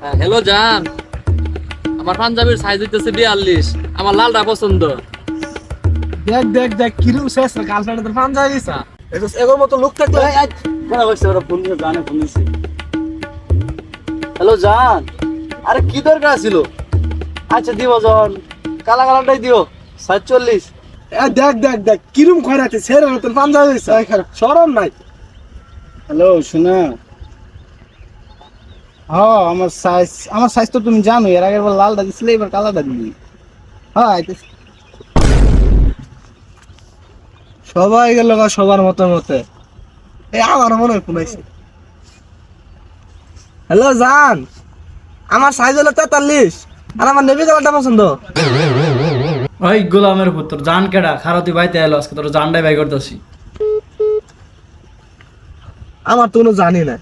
Hello জান, আমার পাঞ্জাবির সাইজ হইতেছে 42, আমার লালটা পছন্দ। দেখ দেখ দেখ কিরম শেষ গার্লফ্রেন্ড তোর পাঞ্জাবি দিছা এগোর মতো লোক থাকলে হ্যালো জান, আরে কি দরকার ছিল? আচ্ছা দিব যখন কালা কালারটাই দিও 47। দেখ দেখ দেখ কিরম খয়রাতে ছেড়ে তোর পাঞ্জাবি দিছা শরম নাই। হ্যালো শোনা, হ্যাঁ আমার সাইজ তো তুমি জানো, এর আগের বার লালটা দিছিলে, এবার কালারটা দিবি। হ্যাঁ আইতেছি। সবাই গেল সবার মতো মতে এই আমার মনে হয় শুনাইছে। হ্যালো জান, আমার সাইজ হলো 43 আর আমার নেভি কালারটা পছন্দ। ওই গোলামের পুত্র জান কেডা খারাতি বাইতে এলো, আজকে তোর জানটাই বাই করতেছি। আমার তো কোনো জানি না।